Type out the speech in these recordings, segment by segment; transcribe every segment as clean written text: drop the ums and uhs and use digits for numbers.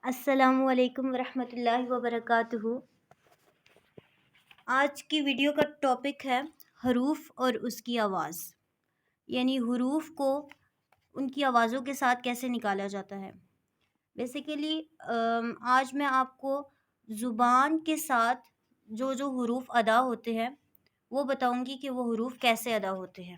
السلام علیکم ورحمۃ اللہ وبرکاتہ۔ آج کی ویڈیو کا ٹاپک ہے حروف اور اس کی آواز، یعنی حروف کو ان کی آوازوں کے ساتھ کیسے نکالا جاتا ہے۔ بیسیکلی آج میں آپ کو زبان کے ساتھ جو حروف ادا ہوتے ہیں وہ بتاؤں گی کہ وہ حروف کیسے ادا ہوتے ہیں۔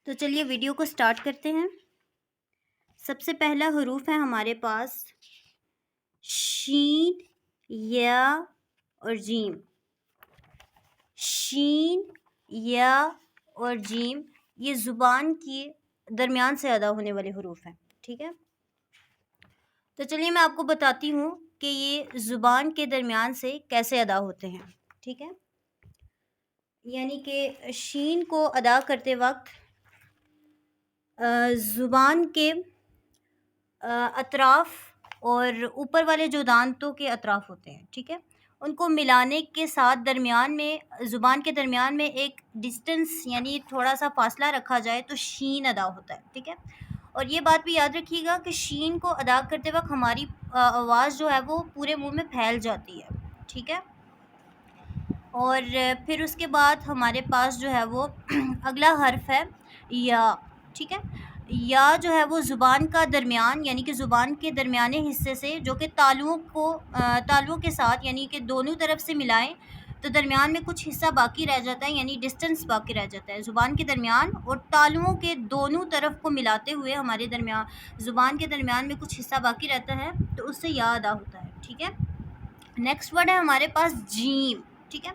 تو چلیے ویڈیو کو سٹارٹ کرتے ہیں۔ سب سے پہلا حروف ہے ہمارے پاس شین، یا اور جیم۔ شین، یا اور جیم یہ زبان کی درمیان سے ادا ہونے والے حروف ہیں، ٹھیک ہے۔ تو چلیے میں آپ کو بتاتی ہوں کہ یہ زبان کے درمیان سے کیسے ادا ہوتے ہیں، ٹھیک ہے۔ یعنی کہ شین کو ادا کرتے وقت زبان کے اطراف اور اوپر والے جو دانتوں کے اطراف ہوتے ہیں، ٹھیک ہے، ان کو ملانے کے ساتھ درمیان میں زبان کے درمیان میں ایک ڈسٹنس یعنی تھوڑا سا فاصلہ رکھا جائے تو شین ادا ہوتا ہے، ٹھیک ہے۔ اور یہ بات بھی یاد رکھیے گا کہ شین کو ادا کرتے وقت ہماری آواز جو ہے وہ پورے منہ میں پھیل جاتی ہے، ٹھیک ہے۔ اور پھر اس کے بعد ہمارے پاس جو ہے وہ اگلا حرف ہے یا، ٹھیک ہے۔ یا جو ہے وہ زبان کا درمیان یعنی کہ زبان کے درمیانے حصے سے جو کہ تالوؤں کے ساتھ یعنی کہ دونوں طرف سے ملائیں تو درمیان میں کچھ حصہ باقی رہ جاتا ہے، یعنی ڈسٹنس باقی رہ جاتا ہے زبان کے درمیان اور تالوؤں کے دونوں طرف کو ملاتے ہوئے ہمارے زبان کے درمیان میں کچھ حصہ باقی رہتا ہے تو اس سے یا ادا ہوتا ہے، ٹھیک ہے۔ نیکسٹ ورڈ ہے ہمارے پاس جیم، ٹھیک ہے۔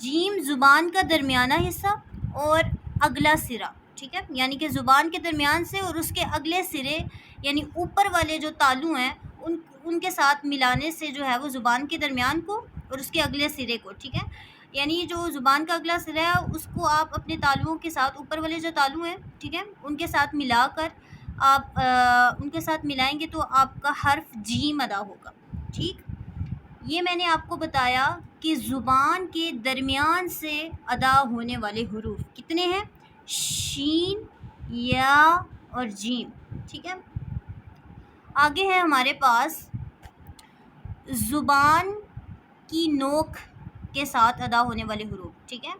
جیم زبان کا درمیانہ حصہ اور اگلا سرا، ٹھیک ہے، یعنی کہ زبان کے درمیان سے اور اس کے اگلے سرے یعنی اوپر والے جو تالو ہیں ان کے ساتھ ملانے سے جو ہے وہ زبان کے درمیان کو اور اس کے اگلے سرے کو، ٹھیک ہے، یعنی جو زبان کا اگلا سرا ہے اس کو آپ اپنے تالوؤں کے ساتھ اوپر والے جو تالو ہیں، ٹھیک ہے، ان کے ساتھ ملا کر آپ ان کے ساتھ ملائیں گے تو آپ کا حرف جیم ادا ہوگا، ٹھیک۔ یہ میں نے آپ کو بتایا کہ زبان کے درمیان سے ادا ہونے والے حروف کتنے ہیں، شین، یا اور جیم، ٹھیک ہے۔ آگے ہے ہمارے پاس زبان کی نوک کے ساتھ ادا ہونے والے حروف، ٹھیک ہے،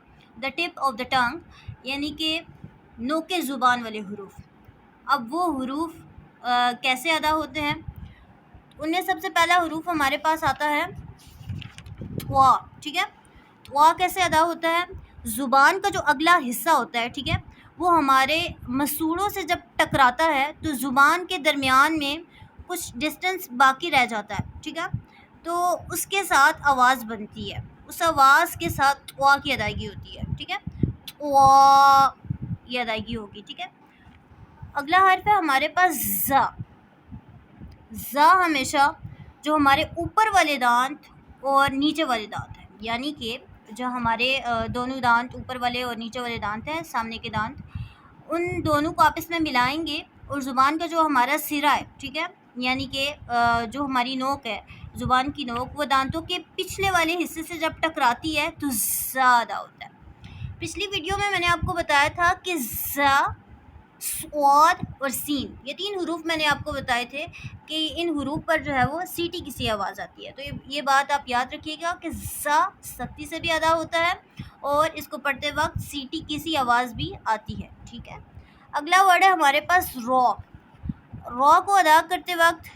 دا ٹپ آف دا ٹنگ یعنی کہ نوک زبان والے حروف۔ اب وہ حروف کیسے ادا ہوتے ہیں؟ ان میں سب سے پہلا حروف ہمارے پاس آتا ہے تھوا، ٹھیک ہے۔ تھوا کیسے ادا ہوتا ہے؟ زبان کا جو اگلا حصہ ہوتا ہے، ٹھیک ہے، وہ ہمارے مسوڑوں سے جب ٹکراتا ہے تو زبان کے درمیان میں کچھ ڈسٹنس باقی رہ جاتا ہے، ٹھیک ہے، تو اس کے ساتھ آواز بنتی ہے، اس آواز کے ساتھ تھوا کی ادائیگی ہوتی ہے، ٹھیک ہے، تھوا یہ ادائیگی ہوگی، ٹھیک ہے۔ اگلا حرف ہے ہمارے پاس زا۔ زا ہمیشہ جو ہمارے اوپر والے دانت اور نیچے والے دانت ہیں، یعنی کہ جو ہمارے دونوں دانت اوپر والے اور نیچے والے دانت ہیں، سامنے کے دانت، ان دونوں کو آپس میں ملائیں گے اور زبان کا جو ہمارا سرا ہے، ٹھیک ہے، یعنی کہ جو ہماری نوک ہے، زبان کی نوک، وہ دانتوں کے پچھلے والے حصے سے جب ٹکراتی ہے تو زا ادا ہوتا ہے۔ پچھلی ویڈیو میں نے آپ کو بتایا تھا کہ زا، صاد اور سین یہ تین حروف میں نے آپ کو بتائے تھے کہ ان حروف پر جو ہے وہ سیٹی کی سی آواز آتی ہے، تو یہ بات آپ یاد رکھیے گا کہ زا سختی سے بھی ادا ہوتا ہے اور اس کو پڑھتے وقت سیٹی کی سی آواز بھی آتی ہے، ٹھیک ہے۔ اگلا ورڈ ہے ہمارے پاس را۔ را کو ادا کرتے وقت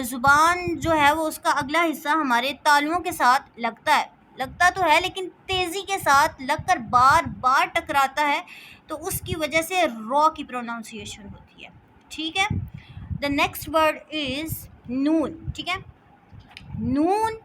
زبان جو ہے وہ اس کا اگلا حصہ ہمارے تالوؤں کے ساتھ لگتا تو ہے لیکن تیزی کے ساتھ لگ کر بار بار ٹکراتا ہے تو اس کی وجہ سے را کی پروناؤنسیشن ہوتی ہے، ٹھیک ہے۔ دا نیکسٹ ورڈ از نون، ٹھیک ہے۔ نون،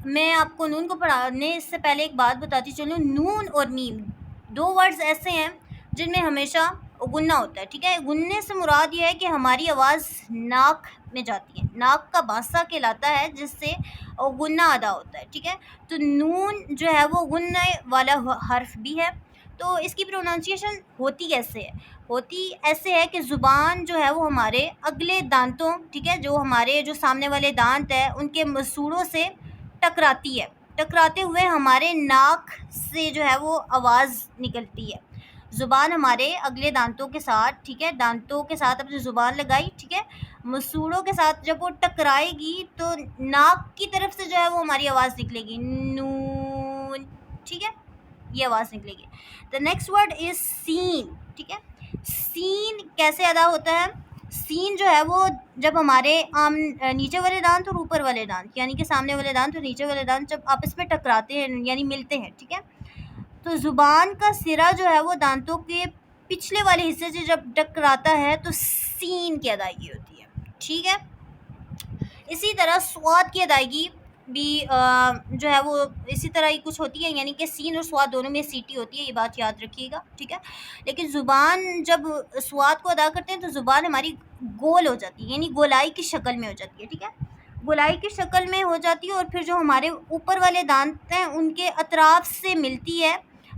میں آپ کو نون کو پڑھانے سے پہلے ایک بات بتاتی چلوں، نون اور میم دو ورڈز ایسے ہیں جن میں ہمیشہ غنہ ہوتا ہے، ٹھیک ہے۔ غننے سے مراد یہ ہے کہ ہماری آواز ناک میں جاتی ہے، ناک کا باسا کہلاتا ہے جس سے غنہ ادا ہوتا ہے، ٹھیک ہے۔ تو نون جو ہے وہ غنہ والا حرف بھی ہے، تو اس کی پروناؤنسیشن ہوتی کیسے ہے؟ ہوتی ایسے ہے کہ زبان جو ہے وہ ہمارے اگلے دانتوں، ٹھیک ہے، جو ہمارے جو سامنے والے دانت ہیں ان کے مسوڑوں سے ٹکراتی ہے، ٹکراتے ہوئے ہمارے ناک سے جو ہے وہ آواز نکلتی ہے، زبان ہمارے اگلے دانتوں کے ساتھ، ٹھیک ہے، دانتوں کے ساتھ اپنی زبان لگائی، ٹھیک ہے، مسوڑوں کے ساتھ جب وہ ٹکرائے گی تو ناک کی طرف سے جو ہے وہ ہماری آواز نکلے گی، نون، ٹھیک ہے، یہ آواز نکلے گی. دا نیکسٹ ورڈ از سین. ٹھیک ہے، سین کیسے ادا ہوتا ہے؟ سین جو ہے وہ جب ہمارے نیچے والے دانت اور اوپر والے دانت، یعنی کہ سامنے والے دانت اور نیچے والے دانت جب آپس میں ٹکراتے ہیں یعنی ملتے ہیں، ٹھیک ہے، تو زبان کا سرا جو ہے وہ دانتوں کے پچھلے والے حصے سے جب ٹکراتا ہے تو سین کی ادائیگی ہوتی ہے. ٹھیک ہے، اسی طرح سواد کی ادائیگی بھی جو ہے وہ اسی طرح ہی کچھ ہوتی ہے، یعنی کہ سین اور سواد دونوں میں سیٹی ہوتی ہے، یہ بات یاد رکھیے گا. ٹھیک ہے، لیکن زبان جب سواد کو ادا کرتے ہیں تو زبان ہماری گول ہو جاتی ہے، یعنی گولائی کی شکل میں ہو جاتی ہے. ٹھیک ہے، گولائی کی شکل میں ہو جاتی ہے، اور پھر جو ہمارے اوپر والے دانت ہیں ان کے اطراف سے ملتی ہے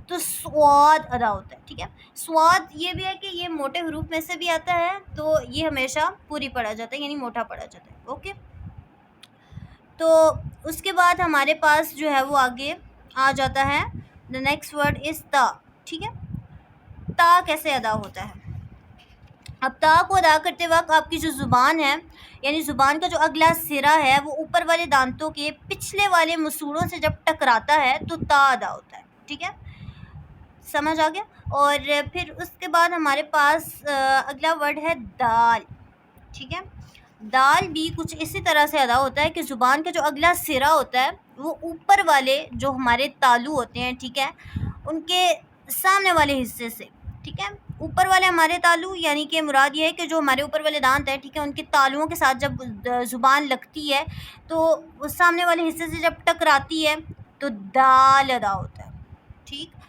تو سواد ادا ہوتا ہے. ٹھیک ہے، سواد یہ بھی ہے کہ یہ موٹے حروف میں سے بھی آتا ہے، تو یہ ہمیشہ پوری پڑھا جاتا ہے، یعنی موٹا پڑھا جاتا ہے. اوکے، تو اس کے بعد ہمارے پاس جو ہے وہ آگے آ جاتا ہے دا نیکسٹ ورڈ از تا. ٹھیک ہے، تا کیسے ادا ہوتا ہے؟ اب تا کو ادا کرتے وقت آپ کی جو زبان ہے، یعنی زبان کا جو اگلا سرا ہے وہ اوپر والے دانتوں کے پچھلے والے مسوڑوں سے جب ٹکراتا ہے تو تا ادا ہوتا ہے. ٹھیک ہے، سمجھ آ گیا؟ اور پھر اس کے بعد ہمارے پاس اگلا ورڈ ہے دال. ٹھیک ہے، دال بھی کچھ اسی طرح سے ادا ہوتا ہے کہ زبان کا جو اگلا سرا ہوتا ہے وہ اوپر والے جو ہمارے تالو ہوتے ہیں، ٹھیک ہے، ان کے سامنے والے حصے سے، ٹھیک ہے، اوپر والے ہمارے تالو یعنی کہ مراد یہ ہے کہ جو ہمارے اوپر والے دانت ہیں، ٹھیک ہے، ان کے تالوؤں کے ساتھ جب زبان لگتی ہے تو اس سامنے والے حصے سے جب ٹکراتی ہے تو دال ادا ہوتا ہے. ٹھیک،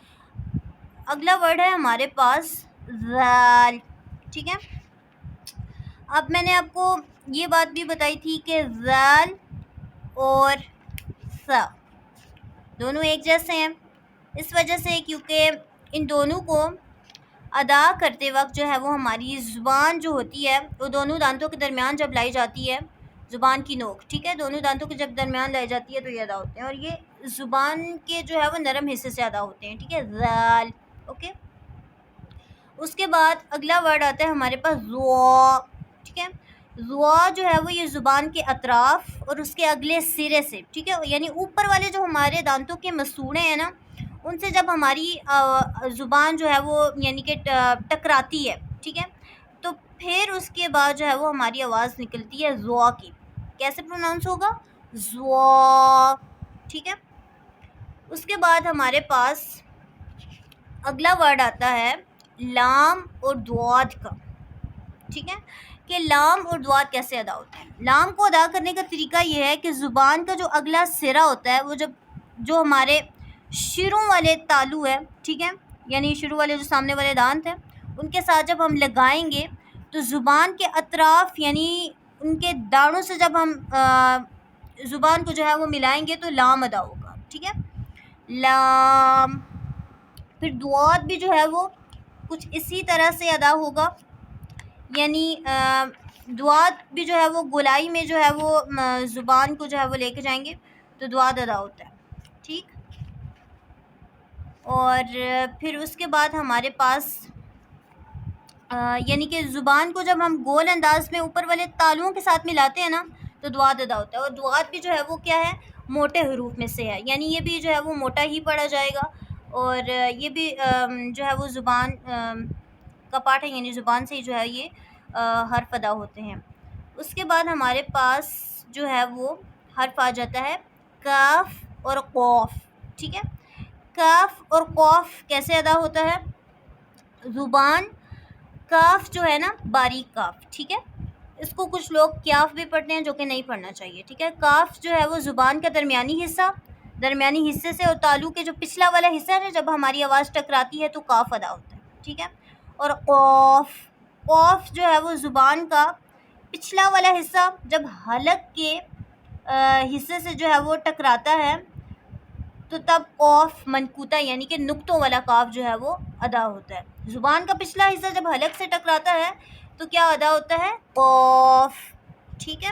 اگلا ورڈ ہے ہمارے پاس ذال. ٹھیک ہے، اب میں نے آپ کو یہ بات بھی بتائی تھی کہ ذال اور سا دونوں ایک جیسے ہیں، اس وجہ سے کیونکہ ان دونوں کو ادا کرتے وقت جو ہے وہ ہماری زبان جو ہوتی ہے وہ دونوں دانتوں کے درمیان جب لائی جاتی ہے، زبان کی نوک، ٹھیک ہے، دونوں دانتوں کے جب درمیان لائی جاتی ہے تو یہ ادا ہوتے ہیں، اور یہ زبان کے جو ہے وہ نرم حصے سے ادا ہوتے ہیں. ٹھیک ہے، ذال. اوکے، اس کے بعد اگلا ورڈ آتا ہے ہمارے پاس زوا. ٹھیک ہے، زوا جو ہے وہ یہ زبان کے اطراف اور اس کے اگلے سرے سے، ٹھیک ہے، یعنی اوپر والے جو ہمارے دانتوں کے مسوڑے ہیں نا ان سے جب ہماری زبان جو ہے وہ یعنی کہ ٹکراتی ہے، ٹھیک ہے، تو پھر اس کے بعد جو ہے وہ ہماری آواز نکلتی ہے زوا کی. کیسے پروناؤنس ہوگا؟ زوا. ٹھیک ہے، اس کے بعد ہمارے پاس اگلا ورڈ آتا ہے لام اور دواد کا. ٹھیک ہے، کہ لام اور دواد کیسے ادا ہوتا ہے؟ لام کو ادا کرنے کا طریقہ یہ ہے کہ زبان کا جو اگلا سرا ہوتا ہے وہ جو ہمارے شروع والے تالو ہے، ٹھیک ہے، یعنی شروع والے جو سامنے والے دانت ہیں ان کے ساتھ جب ہم لگائیں گے تو زبان کے اطراف یعنی ان کے داڑوں سے جب ہم زبان کو جو ہے وہ ملائیں گے تو لام ادا ہوگا. ٹھیک ہے، لام. پھر دواد بھی جو ہے وہ کچھ اسی طرح سے ادا ہوگا، یعنی دواد بھی جو ہے وہ گولائی میں جو ہے وہ زبان کو جو ہے وہ لے کے جائیں گے تو دواد ادا ہوتا ہے. ٹھیک، اور پھر اس کے بعد ہمارے پاس یعنی کہ زبان کو جب ہم گول انداز میں اوپر والے تالوؤں کے ساتھ ملاتے ہیں نا تو دواد ادا ہوتا ہے، اور دواد بھی جو ہے وہ کیا ہے؟ موٹے حروف میں سے ہے، یعنی یہ بھی جو ہے وہ موٹا ہی پڑھا جائے گا، اور یہ بھی جو ہے وہ زبان کا پارٹ ہے، یعنی زبان سے ہی جو ہے یہ حرف ادا ہوتے ہیں. اس کے بعد ہمارے پاس جو ہے وہ حرف آ جاتا ہے کاف اور قوف. ٹھیک ہے، کاف اور قوف کیسے ادا ہوتا ہے؟ زبان کاف جو ہے نا باریک کاف، ٹھیک ہے، اس کو کچھ لوگ کیاف بھی پڑھتے ہیں جو کہ نہیں پڑھنا چاہیے. ٹھیک ہے، کاف جو ہے وہ زبان کا درمیانی حصے سے اور تالو کے جو پچھلا والا حصہ ہے جب ہماری آواز ٹکراتی ہے تو کاف ادا ہوتا ہے. ٹھیک ہے، اور قوف جو ہے وہ زبان کا پچھلا والا حصہ جب حلق کے حصے سے جو ہے وہ ٹکراتا ہے تو تب قوف منقوطہ یعنی کہ نقطوں والا کاف جو ہے وہ ادا ہوتا ہے. زبان کا پچھلا حصہ جب حلق سے ٹکراتا ہے تو کیا ادا ہوتا ہے؟ قوف. ٹھیک ہے،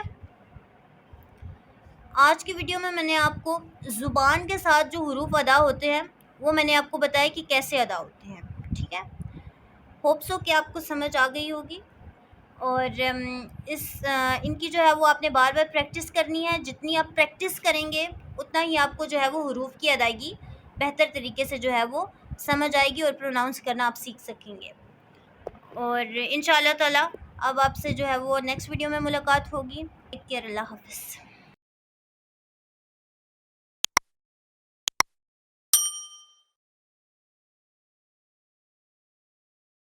آج کی ویڈیو میں نے آپ کو زبان کے ساتھ جو حروف ادا ہوتے ہیں وہ میں نے آپ کو بتایا کہ کیسے ادا ہوتے ہیں. ٹھیک ہے، ہوپ سو کہ آپ کو سمجھ آ گئی ہوگی، اور ان کی جو ہے وہ آپ نے بار بار پریکٹس کرنی ہے. جتنی آپ پریکٹس کریں گے اتنا ہی آپ کو جو ہے وہ حروف کی ادائیگی بہتر طریقے سے جو ہے وہ سمجھ آئے گی اور پروناؤنس کرنا آپ سیکھ سکیں گے. اور ان شاء اللہ تعالیٰ اب آپ سے جو ہے وہ نیکسٹ ویڈیو میں ملاقات ہوگی. ٹیک کیئر، اللہ حافظ.